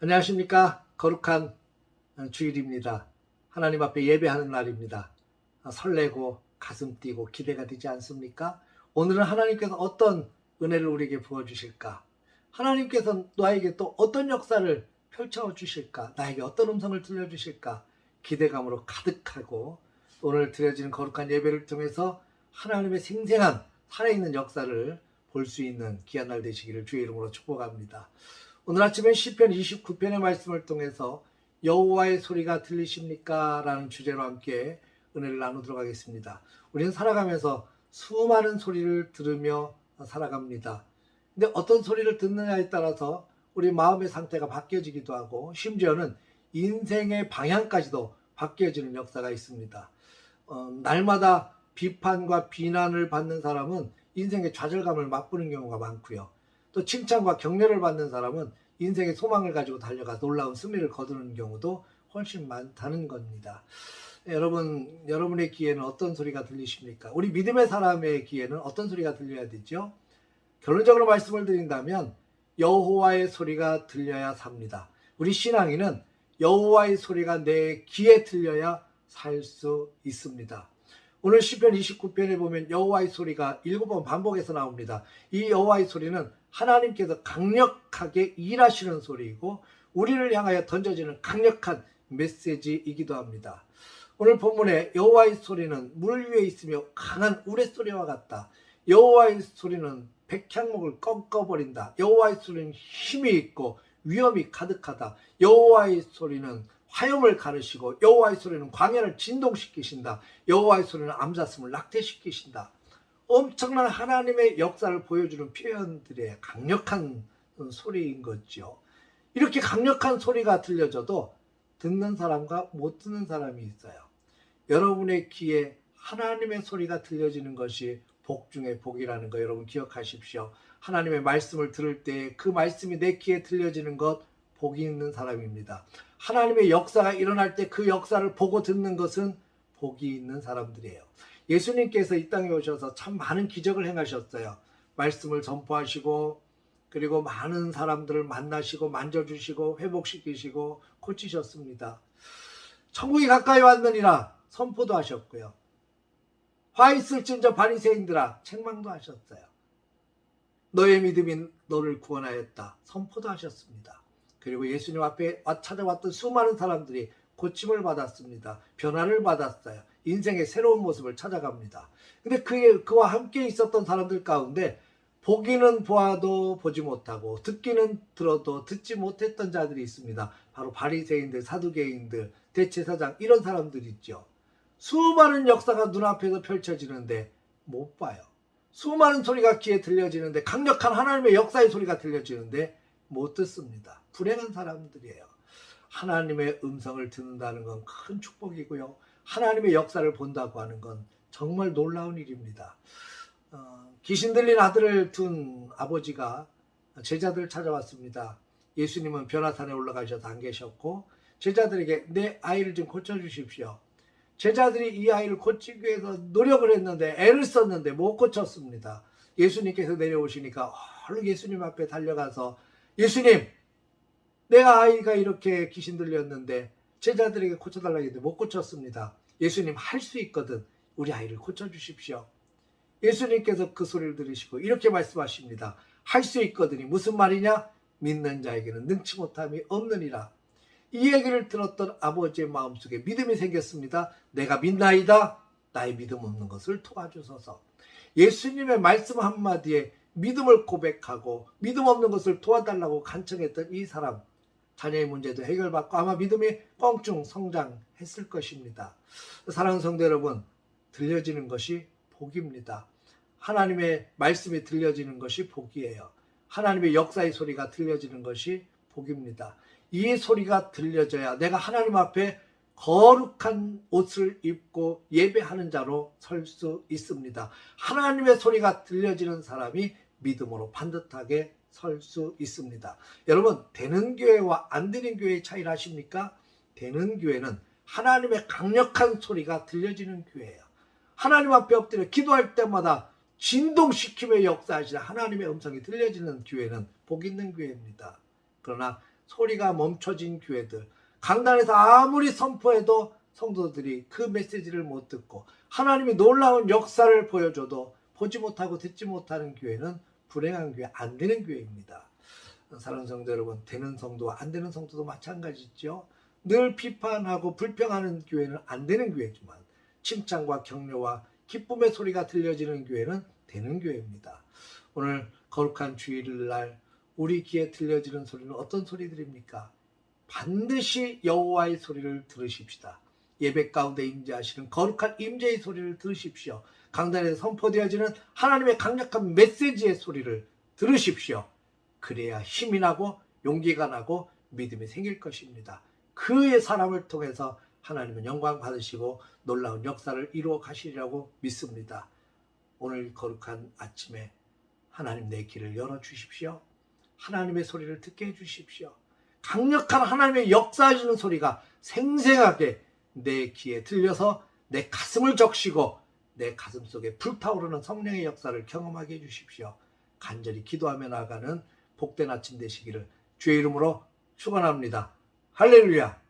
안녕하십니까. 거룩한 주일입니다. 하나님 앞에 예배하는 날입니다. 설레고 가슴 뛰고 기대가 되지 않습니까? 오늘은 하나님께서 어떤 은혜를 우리에게 부어주실까? 하나님께서 나에게 또 어떤 역사를 펼쳐주실까? 나에게 어떤 음성을 들려주실까? 기대감으로 가득하고 오늘 드려지는 거룩한 예배를 통해서 하나님의 생생한 살아있는 역사를 볼 수 있는 귀한 날 되시기를 주의 이름으로 축복합니다. 오늘 아침에 시편 29편의 말씀을 통해서 여호와의 소리가 들리십니까? 라는 주제로 함께 은혜를 나누도록 하겠습니다. 우리는 살아가면서 수많은 소리를 들으며 살아갑니다. 근데 어떤 소리를 듣느냐에 따라서 우리 마음의 상태가 바뀌어지기도 하고 심지어는 인생의 방향까지도 바뀌어지는 역사가 있습니다. 날마다 비판과 비난을 받는 사람은 인생의 좌절감을 맛보는 경우가 많고요. 또 칭찬과 격려를 받는 사람은 인생의 소망을 가지고 달려가 놀라운 승리를 거두는 경우도 훨씬 많다는 겁니다. 여러분의 귀에는 어떤 소리가 들리십니까? 우리 믿음의 사람의 귀에는 어떤 소리가 들려야 되죠? 결론적으로 말씀을 드린다면 여호와의 소리가 들려야 삽니다. 우리 신앙인은 여호와의 소리가 내 귀에 들려야 살 수 있습니다. 오늘 시편 29편에 보면 여호와의 소리가 7번 반복해서 나옵니다. 이 여호와의 소리는 하나님께서 강력하게 일하시는 소리이고 우리를 향하여 던져지는 강력한 메시지이기도 합니다. 오늘 본문에 여호와의 소리는 물 위에 있으며 강한 우레소리와 같다. 여호와의 소리는 백향목을 꺾어버린다. 여호와의 소리는 힘이 있고 위엄이 가득하다. 여호와의 소리는 화염을 가르시고 여호와의 소리는 광야를 진동시키신다. 여호와의 소리는 암사슴을 낙태시키신다. 엄청난 하나님의 역사를 보여주는 표현들의 강력한 소리인 거죠. 이렇게 강력한 소리가 들려져도 듣는 사람과 못 듣는 사람이 있어요. 여러분의 귀에 하나님의 소리가 들려지는 것이 복 중에 복이라는 거 여러분 기억하십시오. 하나님의 말씀을 들을 때 그 말씀이 내 귀에 들려지는 것 복이 있는 사람입니다. 하나님의 역사가 일어날 때 그 역사를 보고 듣는 것은 복이 있는 사람들이에요. 예수님께서 이 땅에 오셔서 참 많은 기적을 행하셨어요. 말씀을 전포하시고 그리고 많은 사람들을 만나시고 만져주시고 회복시키시고 고치셨습니다. 천국이 가까이 왔느니라 선포도 하셨고요. 화 있을진저 바리새인들아 책망도 하셨어요. 너의 믿음이 너를 구원하였다 선포도 하셨습니다. 그리고 예수님 앞에 찾아왔던 수많은 사람들이 고침을 받았습니다. 변화를 받았어요. 인생의 새로운 모습을 찾아갑니다. 근데 그와 함께 있었던 사람들 가운데 보기는 보아도 보지 못하고 듣기는 들어도 듣지 못했던 자들이 있습니다. 바로 바리새인들, 사두개인들, 대제사장 이런 사람들 있죠. 수많은 역사가 눈앞에서 펼쳐지는데 못 봐요. 수많은 소리가 귀에 들려지는데 강력한 하나님의 역사의 소리가 들려지는데 못 듣습니다. 불행한 사람들이에요. 하나님의 음성을 듣는다는 건 큰 축복이고요. 하나님의 역사를 본다고 하는 건 정말 놀라운 일입니다. 귀신 들린 아들을 둔 아버지가 제자들을 찾아왔습니다. 예수님은 변화산에 올라가셔서 안 계셨고 제자들에게 내 아이를 좀 고쳐주십시오. 제자들이 이 아이를 고치기 위해서 노력을 했는데 애를 썼는데 못 고쳤습니다. 예수님께서 내려오시니까 얼른 예수님 앞에 달려가서 예수님, 내가 아이가 이렇게 귀신 들렸는데 제자들에게 고쳐달라고 했는데 못 고쳤습니다. 예수님 할 수 있거든 우리 아이를 고쳐주십시오. 예수님께서 그 소리를 들으시고 이렇게 말씀하십니다. 할 수 있거든이 무슨 말이냐? 믿는 자에게는 능치 못함이 없느니라. 이 얘기를 들었던 아버지의 마음속에 믿음이 생겼습니다. 내가 믿나이다. 나의 믿음 없는 것을 도와주소서. 예수님의 말씀 한마디에 믿음을 고백하고 믿음 없는 것을 도와달라고 간청했던 이 사람 자녀의 문제도 해결받고 아마 믿음이 껑충 성장했을 것입니다. 사랑하는 성도 여러분, 들려지는 것이 복입니다. 하나님의 말씀이 들려지는 것이 복이에요. 하나님의 역사의 소리가 들려지는 것이 복입니다. 이 소리가 들려져야 내가 하나님 앞에 거룩한 옷을 입고 예배하는 자로 설 수 있습니다. 하나님의 소리가 들려지는 사람이 믿음으로 반듯하게 설 수 있습니다. 여러분, 되는 교회와 안 되는 교회의 차이를 아십니까? 되는 교회는 하나님의 강력한 소리가 들려지는 교회예요. 하나님 앞에 엎드려 기도할 때마다 진동시키며 역사하시는 하나님의 음성이 들려지는 교회는 복 있는 교회입니다. 그러나 소리가 멈춰진 교회들, 강단에서 아무리 선포해도 성도들이 그 메시지를 못 듣고 하나님이 놀라운 역사를 보여줘도 보지 못하고 듣지 못하는 교회는 불행한 교회, 안 되는 교회입니다. 사랑하는 성도 여러분, 되는 성도와 안 되는 성도도 마찬가지죠. 늘 비판하고 불평하는 교회는 안 되는 교회지만 칭찬과 격려와 기쁨의 소리가 들려지는 교회는 되는 교회입니다. 오늘 거룩한 주일날 우리 귀에 들려지는 소리는 어떤 소리들입니까? 반드시 여호와의 소리를 들으십시다. 예배 가운데 임재하시는 거룩한 임재의 소리를 들으십시오. 강단에서 선포되어지는 하나님의 강력한 메시지의 소리를 들으십시오. 그래야 힘이 나고 용기가 나고 믿음이 생길 것입니다. 그의 사람을 통해서 하나님은 영광 받으시고 놀라운 역사를 이루어 가시리라고 믿습니다. 오늘 거룩한 아침에 하나님 내 귀를 열어주십시오. 하나님의 소리를 듣게 해주십시오. 강력한 하나님의 역사하시는 소리가 생생하게 내 귀에 들려서 내 가슴을 적시고 내 가슴 속에 불타오르는 성령의 역사를 경험하게 해주십시오. 간절히 기도하며 나아가는 복된 아침 되시기를 주의 이름으로 축원합니다. 할렐루야.